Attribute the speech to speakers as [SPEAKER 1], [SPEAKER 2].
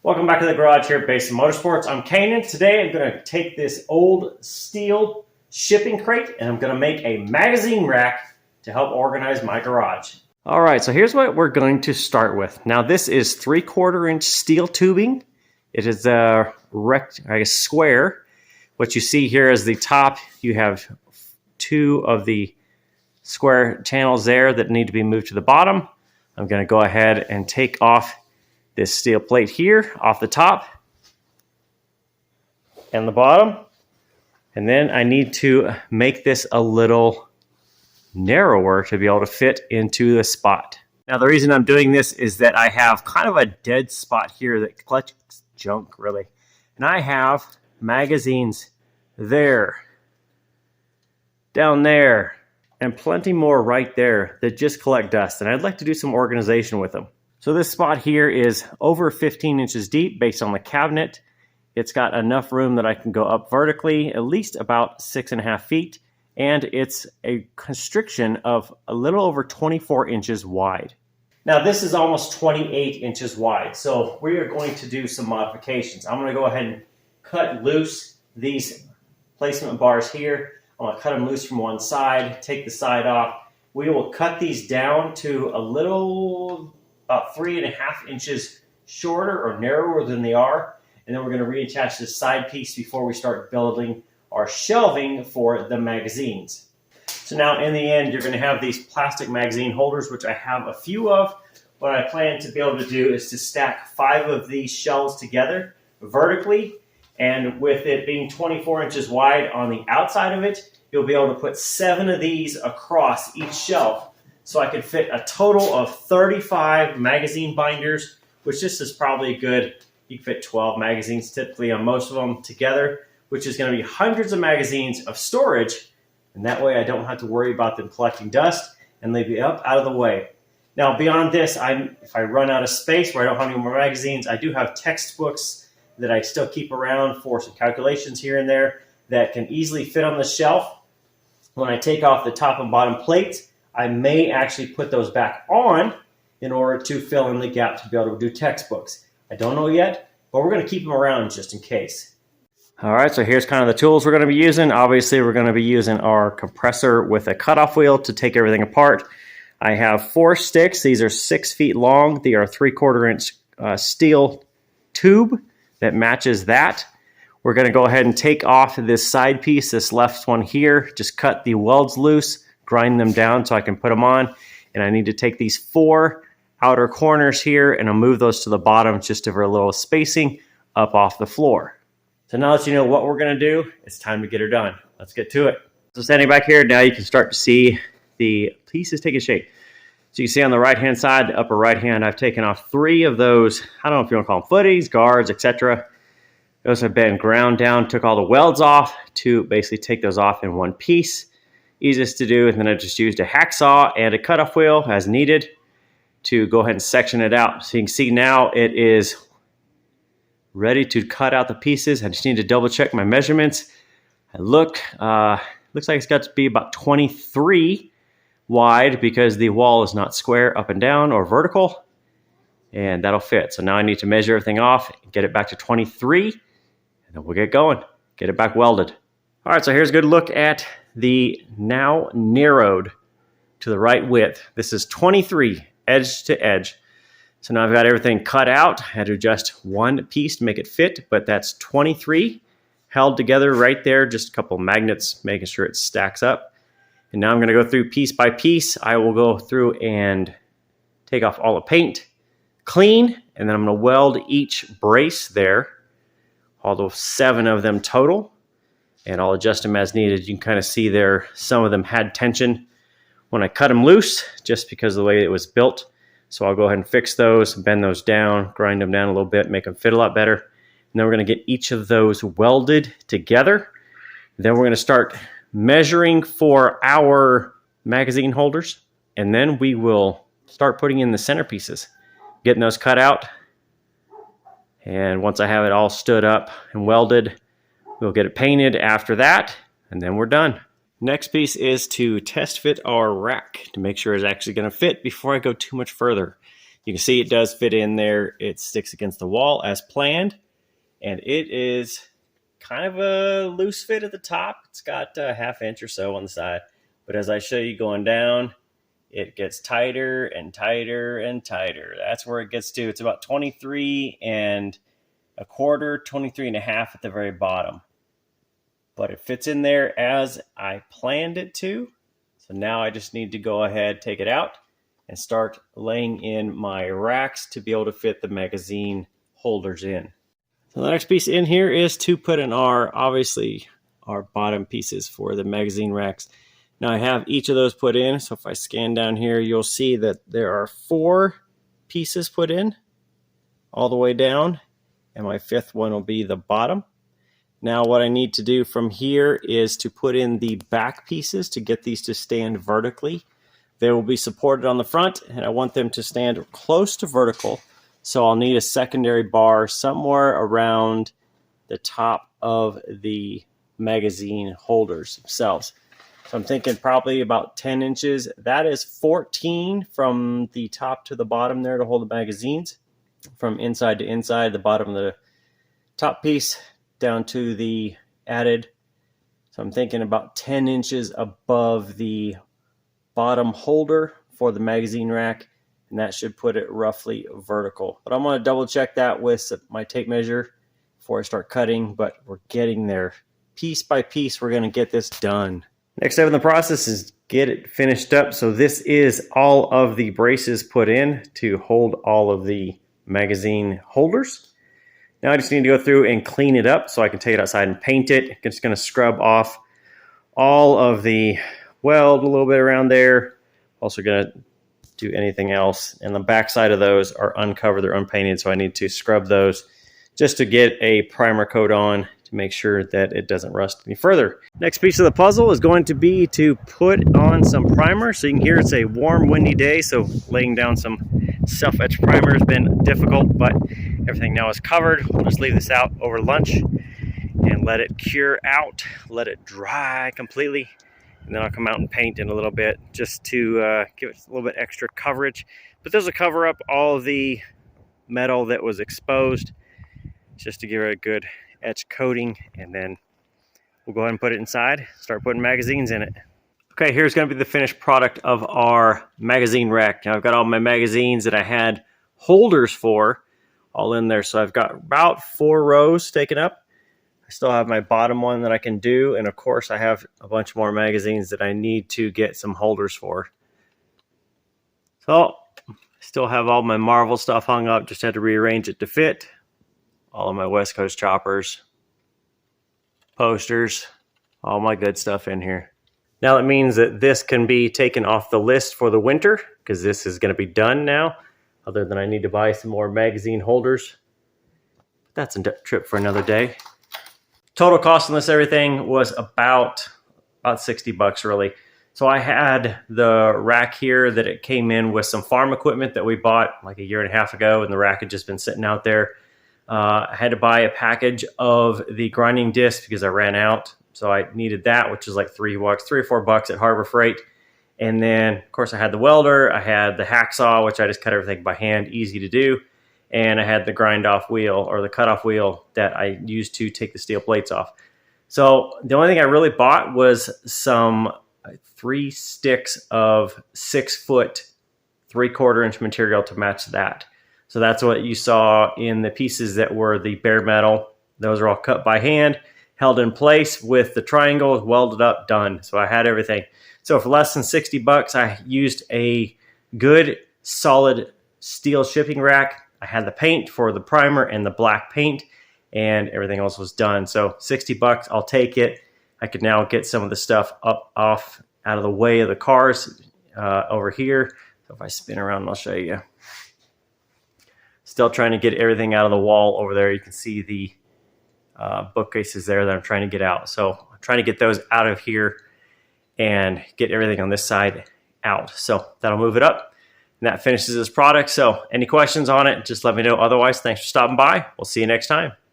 [SPEAKER 1] Welcome back to the garage here at Basin Motorsports. I'm Canaan. Today I'm going to take this old steel shipping crate and I'm going to make a magazine rack to help organize my garage. All right, so here's what we're going to start with. Now this is 3/4 inch steel tubing. It is a square. What you see here is the top. You have two of the square channels there that need to be moved to the bottom. I'm going to go ahead and take off this steel plate here off the top and the bottom. And then I need to make this a little narrower to be able to fit into the spot. Now the reason I'm doing this is that I have kind of a dead spot here that collects junk really. And I have magazines there, down there, and plenty more right there that just collect dust. And I'd like to do some organization with them. So this spot here is over 15 inches deep based on the cabinet. It's got enough room that I can go up vertically, at least about 6.5 feet. And it's a constriction of a little over 24 inches wide. Now this is almost 28 inches wide. So we are going to do some modifications. I'm gonna go ahead and cut loose these placement bars here. I'm gonna cut them loose from one side, take the side off. We will cut these down to a little, about 3.5 inches shorter or narrower than they are. And then we're going to reattach this side piece before we start building our shelving for the magazines. So now in the end, you're going to have these plastic magazine holders, which I have a few of. What I plan to be able to do is to stack 5 of these shelves together vertically. And with it being 24 inches wide on the outside of it, you'll be able to put 7 of these across each shelf. So I could fit a total of 35 magazine binders, which this is probably good. You can fit 12 magazines typically on most of them together, which is going to be hundreds of magazines of storage. And that way I don't have to worry about them collecting dust and they'll be up out of the way. Now beyond this, if I run out of space where I don't have any more magazines, I do have textbooks that I still keep around for some calculations here and there that can easily fit on the shelf. When I take off the top and bottom plates, I may actually put those back on in order to fill in the gap to be able to do textbooks. I don't know yet, but we're going to keep them around just in case. All right, so here's kind of the tools we're going to be using. Obviously, we're going to be using our compressor with a cutoff wheel to take everything apart. I have 4 sticks. These are 6 feet long. They are 3/4 inch steel tube that matches that. We're going to go ahead and take off this side piece, this left one here. Just cut the welds loose, grind them down so I can put them on. And I need to take these 4 outer corners here and I'll move those to the bottom just for a little spacing up off the floor. So now that you know what we're going to do, it's time to get her done. Let's get to it. So standing back here, now you can start to see the pieces taking shape. So you can see on the right-hand side, the upper right-hand, I've taken off 3 of those, I don't know if you want to call them footies, guards, etc. Those have been ground down, took all the welds off to basically take those off in one piece. Easiest to do, and then I just used a hacksaw and a cutoff wheel as needed to go ahead and section it out. So you can see now it is ready to cut out the pieces. I just need to double check my measurements. Looks like it's got to be about 23 wide because the wall is not square up and down or vertical, and that'll fit. So now I need to measure everything off, get it back to 23, and then we'll get going, get it back welded. All right, so here's a good look at the now narrowed to the right width. This is 23 edge to edge. So now I've got everything cut out. I had to adjust one piece to make it fit, but that's 23 held together right there. Just a couple magnets making sure it stacks up. And now I'm going to go through piece by piece. I will go through and take off all the paint, clean, and then I'm going to weld each brace there, all those 7 of them total. And I'll adjust them as needed. You can kind of see there, some of them had tension when I cut them loose, just because of the way it was built. So I'll go ahead and fix those, bend those down, grind them down a little bit, make them fit a lot better. And then we're going to get each of those welded together. Then we're going to start measuring for our magazine holders. And then we will start putting in the centerpieces, getting those cut out. And once I have it all stood up and welded, we'll get it painted after that, and then we're done. Next piece is to test fit our rack to make sure it's actually going to fit before I go too much further. You can see it does fit in there. It sticks against the wall as planned, and it is kind of a loose fit at the top. It's got a ½ inch or so on the side, but as I show you going down, it gets tighter and tighter and tighter. That's where it gets to. It's about 23 1/4, 23 1/2 at the very bottom. But it fits in there as I planned it to. So now I just need to go ahead, take it out, and start laying in my racks to be able to fit the magazine holders in. So the next piece in here is to put in obviously our bottom pieces for the magazine racks. Now I have each of those put in. So if I scan down here, you'll see that there are 4 pieces put in all the way down, and my 5th one will be the bottom. Now what I need to do from here is to put in the back pieces to get these to stand vertically. They will be supported on the front, and I want them to stand close to vertical. So I'll need a secondary bar somewhere around the top of the magazine holders themselves. So I'm thinking probably about 10 inches. That is 14 from the top to the bottom there to hold the magazines. From inside to inside, the bottom of the top piece down to the added. So I'm thinking about 10 inches above the bottom holder for the magazine rack, and that should put it roughly vertical. But I'm going to double check that with my tape measure before I start cutting, but we're getting there. Piece by piece, we're going to get this done. Next step in the process is get it finished up. So this is all of the braces put in to hold all of the magazine holders. Now I just need to go through and clean it up so I can take it outside and paint it. I'm just going to scrub off all of the weld a little bit around there. Also going to do anything else. And the back side of those are uncovered, they're unpainted, so I need to scrub those just to get a primer coat on to make sure that it doesn't rust any further. Next piece of the puzzle is going to be to put on some primer. So you can hear it's a warm, windy day, so laying down some self-etch primer has been difficult, but everything now is covered. We'll just leave this out over lunch and let it cure out, let it dry completely, and then I'll come out and paint in a little bit just to give it a little bit extra coverage. But this will cover up all the metal that was exposed, just to give it a good etch coating, and then we'll go ahead and put it inside, start putting magazines in it. Okay, here's going to be the finished product of our magazine rack. Now I've got all my magazines that I had holders for all in there. So I've got about 4 rows taken up. I still have my bottom one that I can do. And of course I have a bunch more magazines that I need to get some holders for. So I still have all my Marvel stuff hung up. Just had to rearrange it to fit. All of my West Coast choppers, posters, all my good stuff in here. Now that means that this can be taken off the list for the winter because this is going to be done now, other than I need to buy some more magazine holders. That's a trip for another day. Total cost on this everything was about $60 really. So I had the rack here that it came in with some farm equipment that we bought like a 1.5 years ago, and the rack had just been sitting out there. I had to buy a package of the grinding disc because I ran out. So I needed that, which is like $3 or $4 at Harbor Freight. And then, of course, I had the welder. I had the hacksaw, which I just cut everything by hand, easy to do. And I had the grind-off wheel, or the cut-off wheel, that I used to take the steel plates off. So the only thing I really bought was some 3 sticks of 6-foot, 3/4 inch material to match that. So that's what you saw in the pieces that were the bare metal. Those are all cut by hand, held in place with the triangles, welded up, done. So I had everything. So for less than $60, I used a good solid steel shipping rack. I had the paint for the primer and the black paint, and everything else was done. So $60, I'll take it. I could now get some of the stuff off out of the way of the cars over here. So if I spin around, I'll show you. Still trying to get everything out of the wall over there. You can see the bookcases there that I'm trying to get out. So I'm trying to get those out of here and get everything on this side out. So that'll move it up. And that finishes this product. So any questions on it, just let me know. Otherwise, thanks for stopping by. We'll see you next time.